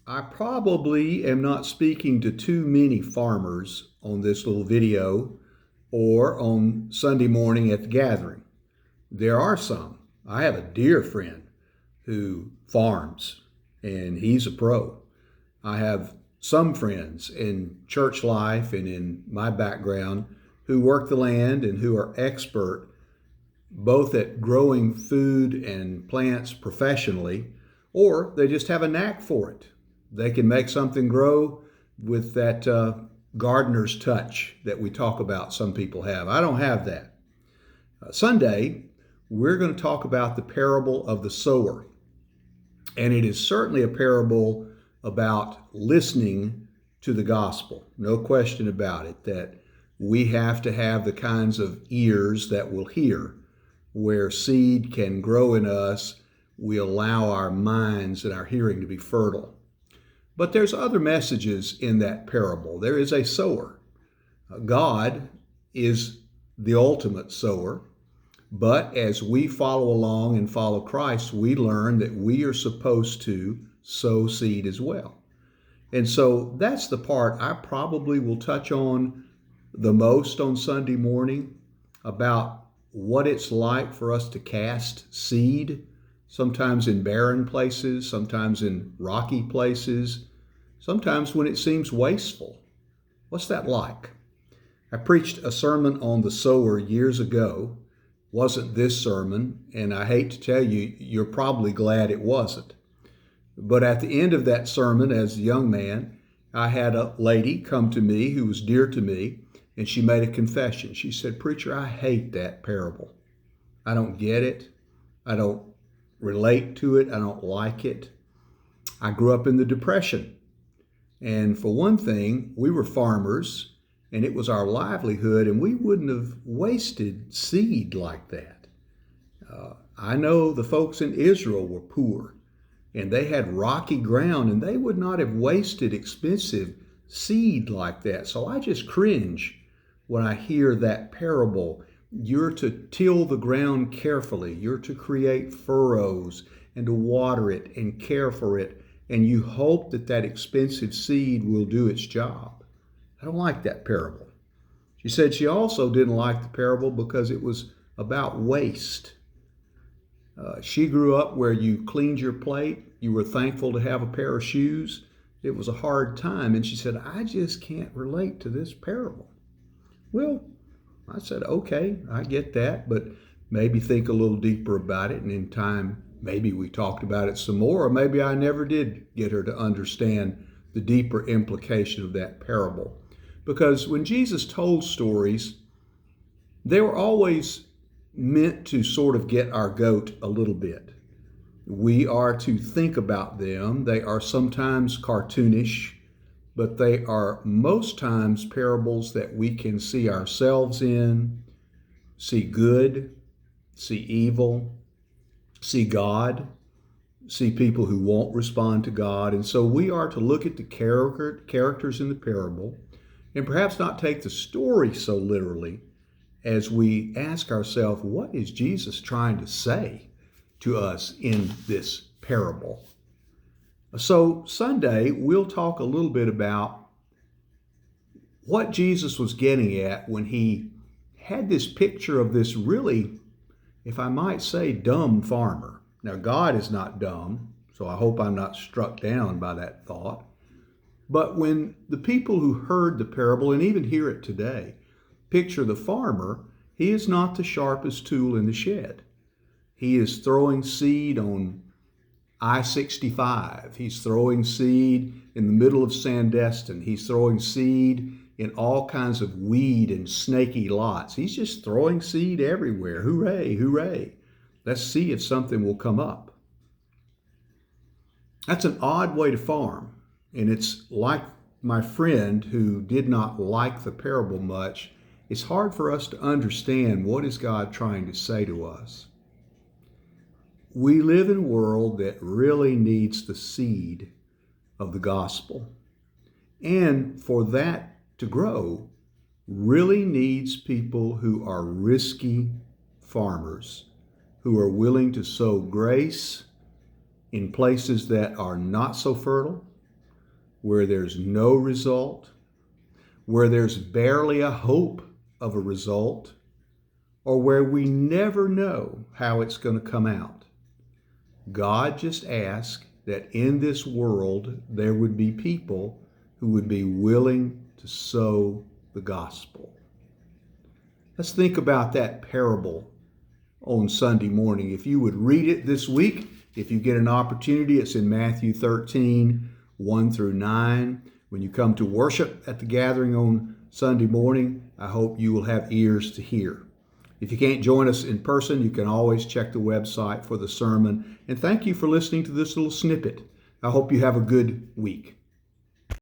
I probably am not speaking to too many farmers on this little video or on Sunday morning at the gathering. There are some. I have a dear friend who farms and he's a pro. I have some friends in church life and in my background who work the land and who are expert both at growing food and plants professionally, or they just have a knack for it. They can make something grow with that gardener's touch that we talk about, some people have. I don't have that. Sunday, we're going to talk about the parable of the sower. And it is certainly a parable about listening to the gospel. No question about it, that we have to have the kinds of ears that will hear. Where seed can grow in us, we allow our minds and our hearing to be fertile. But there's other messages in that parable. There is a sower. God is the ultimate sower. But as we follow along and follow Christ, we learn that we are supposed to sow seed as well. And so that's the part I probably will touch on the most on Sunday morning, about what it's like for us to cast seed, sometimes in barren places, sometimes in rocky places, sometimes when it seems wasteful. What's that like? I preached a sermon on the sower years ago. Wasn't this sermon, and I hate to tell you, you're probably glad it wasn't. But at the end of that sermon, as a young man, I had a lady come to me who was dear to me, and she made a confession. She said, "Preacher, I hate that parable. I don't get it. I don't relate to it. I don't like it. I grew up in the Depression. And for one thing, we were farmers, and it was our livelihood, and we wouldn't have wasted seed like that. I know the folks in Israel were poor, and they had rocky ground, and they would not have wasted expensive seed like that. So I just cringe when I hear that parable. You're to till the ground carefully. You're to create furrows and to water it and care for it. And you hope that that expensive seed will do its job. I don't like that parable." She said she also didn't like the parable because it was about waste. She grew up where you cleaned your plate. You were thankful to have a pair of shoes. It was a hard time. And she said, "I just can't relate to this parable." Well, I said, okay, I get that, but maybe think a little deeper about it. And in time, maybe we talked about it some more, or maybe I never did get her to understand the deeper implication of that parable. Because when Jesus told stories, they were always meant to sort of get our goat a little bit. We are to think about them. They are sometimes cartoonish, but they are most times parables that we can see ourselves in, see good, see evil, see God, see people who won't respond to God. And so we are to look at the characters in the parable and perhaps not take the story so literally as we ask ourselves, what is Jesus trying to say to us in this parable? So Sunday, we'll talk a little bit about what Jesus was getting at when he had this picture of this really, if I might say, dumb farmer. Now, God is not dumb, so I hope I'm not struck down by that thought. But when the people who heard the parable, and even hear it today, picture the farmer, he is not the sharpest tool in the shed. He is throwing seed on I-65. He's throwing seed in the middle of Sandestin. He's throwing seed in all kinds of weed and snaky lots. He's just throwing seed everywhere. Hooray, hooray. Let's see if something will come up. That's an odd way to farm. And it's like my friend who did not like the parable much. It's hard for us to understand what is God trying to say to us. We live in a world that really needs the seed of the gospel. And for that to grow, really needs people who are risky farmers, who are willing to sow grace in places that are not so fertile, where there's no result, where there's barely a hope of a result, or where we never know how it's going to come out. God just asked that in this world there would be people who would be willing to sow the gospel. Let's think about that parable on Sunday morning. If you would read it this week, if you get an opportunity, it's in Matthew 13, 1 through 9. When you come to worship at the gathering on Sunday morning, I hope you will have ears to hear. If you can't join us in person, you can always check the website for the sermon. And thank you for listening to this little snippet. I hope you have a good week.